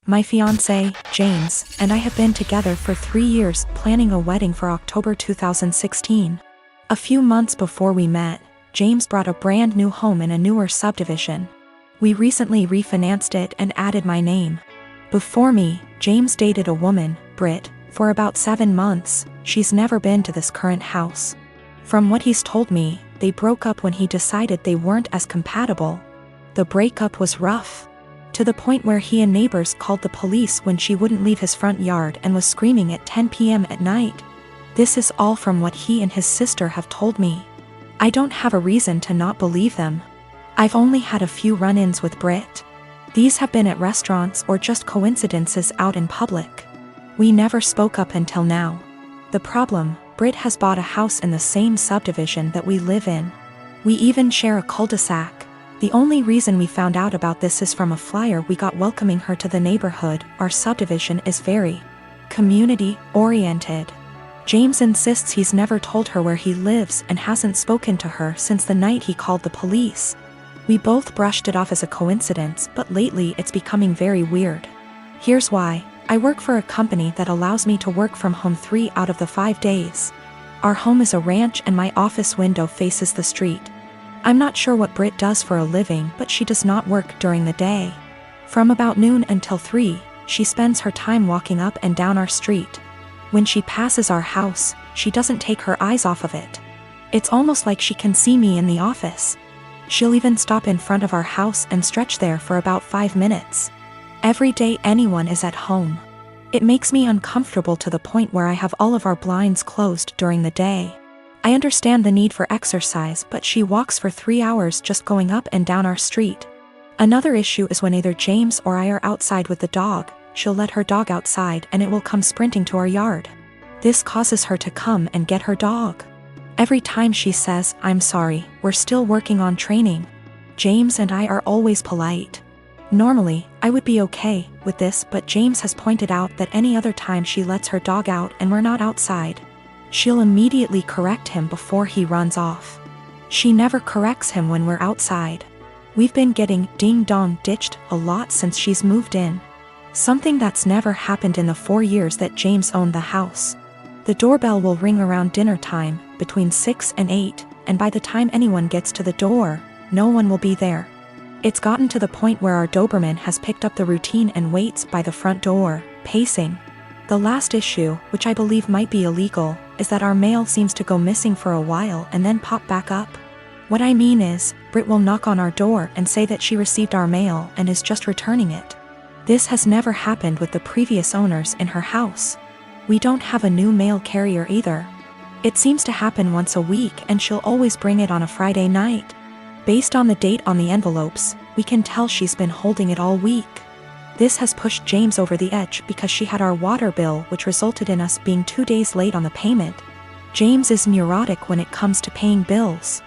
My fiancé, James, and I have been together for 3 years, planning a wedding for October 2016. A few months before we met, James bought a brand new home in a newer subdivision. We recently refinanced it and added my name. Before me, James dated a woman, Britt, for about 7 months. She's never been to this current house. From what he's told me, they broke up when he decided they weren't as compatible. The breakup was rough, to the point where he and neighbors called the police when she wouldn't leave his front yard and was screaming at 10 p.m. at night. This is all from what he and his sister have told me. I don't have a reason to not believe them. I've only had a few run-ins with Britt. These have been at restaurants or just coincidences out in public. We never spoke up until now. The problem, Britt has bought a house in the same subdivision that we live in. We even share a cul-de-sac. The only reason we found out about this is from a flyer we got welcoming her to the neighborhood. Our subdivision is very community-oriented. James insists he's never told her where he lives and hasn't spoken to her since the night he called the police. We both brushed it off as a coincidence, but lately it's becoming very weird. Here's why. I work for a company that allows me to work from home 3 out of the 5 days. Our home is a ranch and my office window faces the street. I'm not sure what Britt does for a living, but she does not work during the day. From about noon until 3, she spends her time walking up and down our street. When she passes our house, she doesn't take her eyes off of it. It's almost like she can see me in the office. She'll even stop in front of our house and stretch there for about 5 minutes. Every day anyone is at home. It makes me uncomfortable to the point where I have all of our blinds closed during the day. I understand the need for exercise, but she walks for 3 hours just going up and down our street. Another issue is when either James or I are outside with the dog, she'll let her dog outside and it will come sprinting to our yard. This causes her to come and get her dog. Every time she says, "I'm sorry, we're still working on training." James and I are always polite. Normally, I would be okay with this, but James has pointed out that any other time she lets her dog out and we're not outside, she'll immediately correct him before he runs off. She never corrects him when we're outside. We've been getting ding-dong ditched a lot since she's moved in. Something that's never happened in the 4 years that James owned the house. The doorbell will ring around dinner time, between 6 and 8, and by the time anyone gets to the door, no one will be there. It's gotten to the point where our Doberman has picked up the routine and waits by the front door, pacing. The last issue, which I believe might be illegal, is that our mail seems to go missing for a while and then pop back up. What I mean is, Britt will knock on our door and say that she received our mail and is just returning it. This has never happened with the previous owners in her house. We don't have a new mail carrier either. It seems to happen once a week and she'll always bring it on a Friday night. Based on the date on the envelopes, we can tell she's been holding it all week. This has pushed James over the edge because she had our water bill, which resulted in us being 2 days late on the payment. James is neurotic when it comes to paying bills.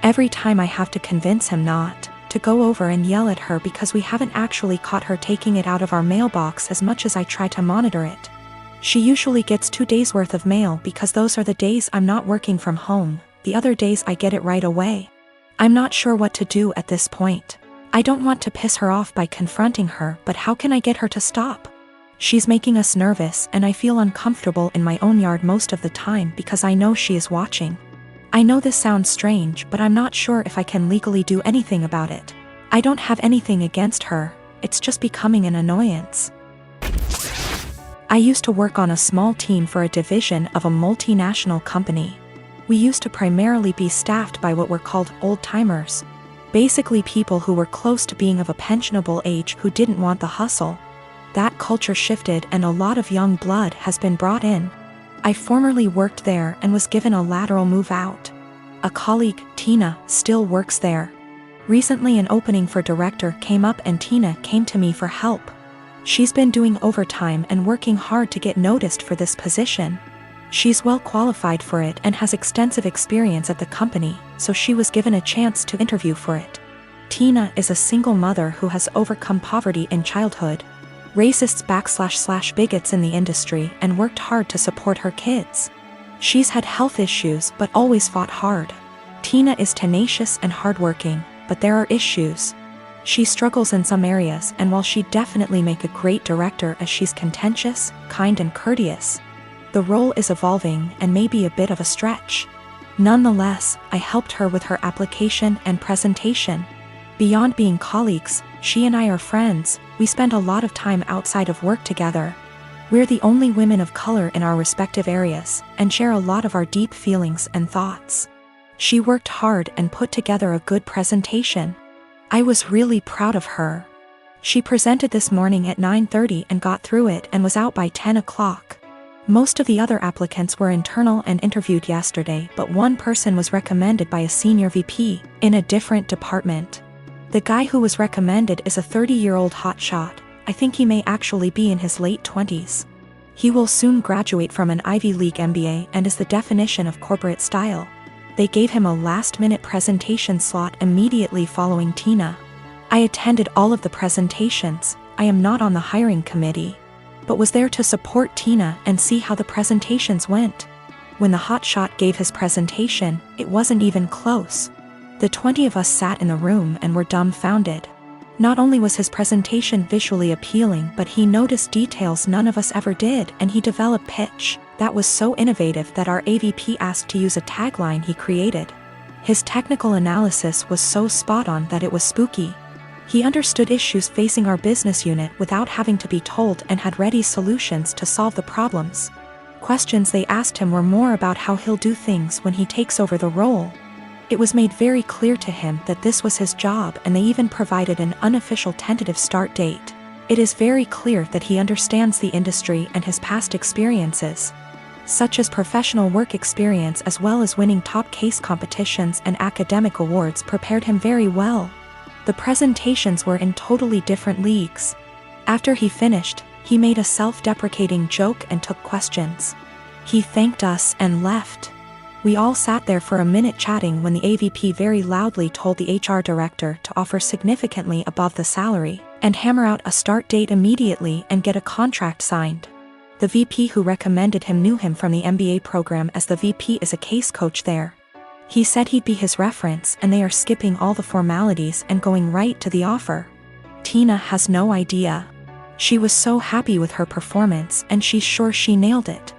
Every time I have to convince him not to go over and yell at her because we haven't actually caught her taking it out of our mailbox as much as I try to monitor it. She usually gets 2 days worth of mail because those are the days I'm not working from home. The other days I get it right away. I'm not sure what to do at this point. I don't want to piss her off by confronting her, but how can I get her to stop? She's making us nervous and I feel uncomfortable in my own yard most of the time because I know she is watching. I know this sounds strange, but I'm not sure if I can legally do anything about it. I don't have anything against her, it's just becoming an annoyance. I used to work on a small team for a division of a multinational company. We used to primarily be staffed by what were called old-timers. Basically people who were close to being of a pensionable age who didn't want the hustle. That culture shifted and a lot of young blood has been brought in. I formerly worked there and was given a lateral move out. A colleague, Tina, still works there. Recently an opening for director came up and Tina came to me for help. She's been doing overtime and working hard to get noticed for this position. She's well qualified for it and has extensive experience at the company, so she was given a chance to interview for it. Tina is a single mother who has overcome poverty in childhood, racists / bigots in the industry, and worked hard to support her kids. She's had health issues but always fought hard. Tina is tenacious and hardworking, but there are issues. She struggles in some areas, and while she'd definitely make a great director as she's contentious, kind and courteous, the role is evolving and may be a bit of a stretch. Nonetheless, I helped her with her application and presentation. Beyond being colleagues, she and I are friends. We spend a lot of time outside of work together. We're the only women of color in our respective areas, and share a lot of our deep feelings and thoughts. She worked hard and put together a good presentation. I was really proud of her. She presented this morning at 9:30 and got through it and was out by 10 o'clock. Most of the other applicants were internal and interviewed yesterday, but one person was recommended by a senior VP in a different department. The guy who was recommended is a 30-year-old hotshot. I think he may actually be in his late 20s. He will soon graduate from an Ivy League MBA and is the definition of corporate style. They gave him a last-minute presentation slot immediately following Tina. I attended all of the presentations. I am not on the hiring committee, but was there to support Tina and see how the presentations went. When the hotshot gave his presentation, it wasn't even close. The 20 of us sat in the room and were dumbfounded. Not only was his presentation visually appealing, but he noticed details none of us ever did, and he developed pitch that was so innovative that our AVP asked to use a tagline he created. His technical analysis was so spot on that it was spooky. He understood issues facing our business unit without having to be told and had ready solutions to solve the problems. Questions they asked him were more about how he'll do things when he takes over the role. It was made very clear to him that this was his job, and they even provided an unofficial tentative start date. It is very clear that he understands the industry and his past experiences, such as professional work experience as well as winning top case competitions and academic awards, prepared him very well. The presentations were in totally different leagues. After he finished, he made a self-deprecating joke and took questions. He thanked us and left. We all sat there for a minute chatting when the AVP very loudly told the HR director to offer significantly above the salary and hammer out a start date immediately and get a contract signed. The VP who recommended him knew him from the MBA program, as the VP is a case coach there. He said he'd be his reference, and they are skipping all the formalities and going right to the offer. Tina has no idea. She was so happy with her performance, and she's sure she nailed it.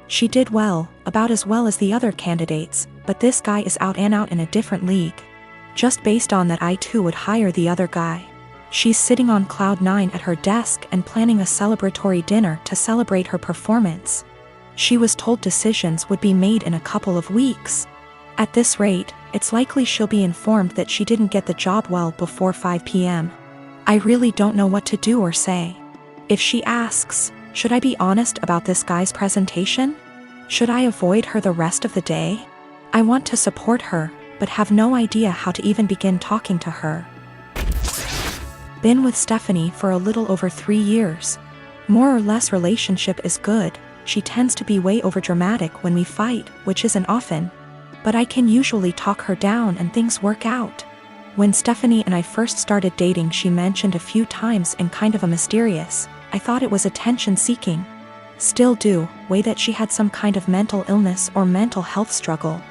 She did well, about as well as the other candidates, but this guy is out and out in a different league. Just based on that, I too would hire the other guy. She's sitting on cloud 9 at her desk and planning a celebratory dinner to celebrate her performance. She was told decisions would be made in a couple of weeks. At this rate, it's likely she'll be informed that she didn't get the job well before 5 p.m. I really don't know what to do or say. If she asks, should I be honest about this guy's presentation? Should I avoid her the rest of the day? I want to support her, but have no idea how to even begin talking to her. Been with Stephanie for a little over 3 years. More or less relationship is good. She tends to be way overdramatic when we fight, which isn't often, but I can usually talk her down and things work out. When Stephanie and I first started dating, she mentioned a few times in kind of a mysterious, I thought it was attention-seeking, still do, way that she had some kind of mental illness or mental health struggle.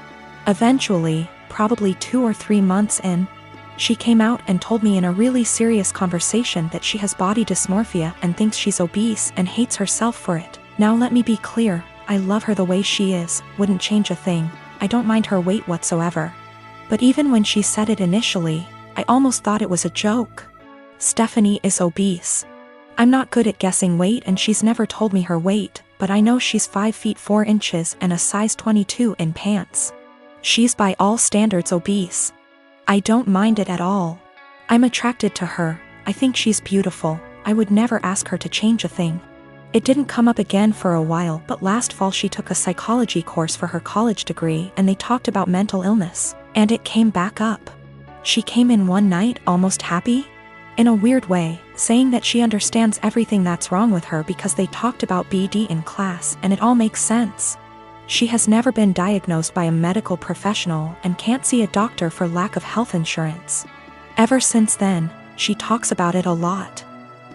Eventually, probably 2 or 3 months in, she came out and told me in a really serious conversation that she has body dysmorphia and thinks she's obese and hates herself for it. Now let me be clear, I love her the way she is, wouldn't change a thing. I don't mind her weight whatsoever. But even when she said it initially, I almost thought it was a joke. Stephanie is obese. I'm not good at guessing weight, and she's never told me her weight, but I know she's 5 feet 4 inches and a size 22 in pants. She's by all standards obese. I don't mind it at all. I'm attracted to her. I think she's beautiful. I would never ask her to change a thing. It didn't come up again for a while, but last fall she took a psychology course for her college degree and they talked about mental illness, and it came back up. She came in one night almost happy, in a weird way, saying that she understands everything that's wrong with her because they talked about BD in class and it all makes sense. She has never been diagnosed by a medical professional and can't see a doctor for lack of health insurance. Ever since then, she talks about it a lot.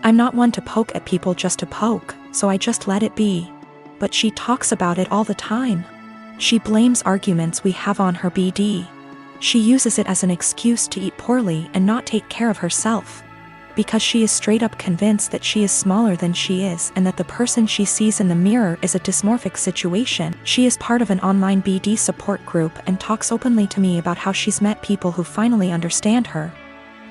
I'm not one to poke at people just to poke, so I just let it be. But she talks about it all the time. She blames arguments we have on her BD. She uses it as an excuse to eat poorly and not take care of herself. Because she is straight up convinced that she is smaller than she is and that the person she sees in the mirror is a dysmorphic situation. She is part of an online BD support group and talks openly to me about how she's met people who finally understand her.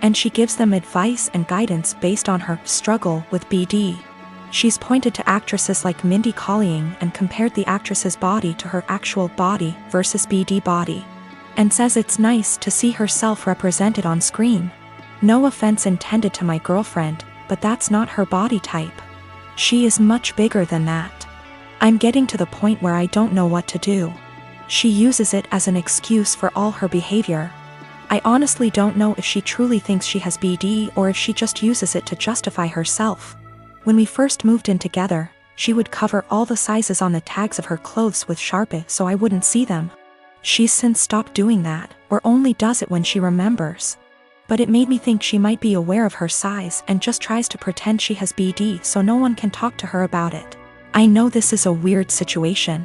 And she gives them advice and guidance based on her struggle with BD. She's pointed to actresses like Mindy Kaling and compared the actress's body to her actual body versus BD body. And says it's nice to see herself represented on screen. No offense intended to my girlfriend, but that's not her body type. She is much bigger than that. I'm getting to the point where I don't know what to do. She uses it as an excuse for all her behavior. I honestly don't know if she truly thinks she has BD or if she just uses it to justify herself. When we first moved in together, she would cover all the sizes on the tags of her clothes with Sharpie so I wouldn't see them. She's since stopped doing that, or only does it when she remembers. But it made me think she might be aware of her size and just tries to pretend she has BD so no one can talk to her about it. I know this is a weird situation.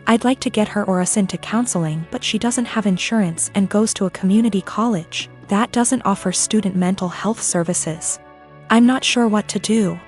I'd like to get her or us into counseling, but she doesn't have insurance and goes to a community college that doesn't offer student mental health services. I'm not sure what to do.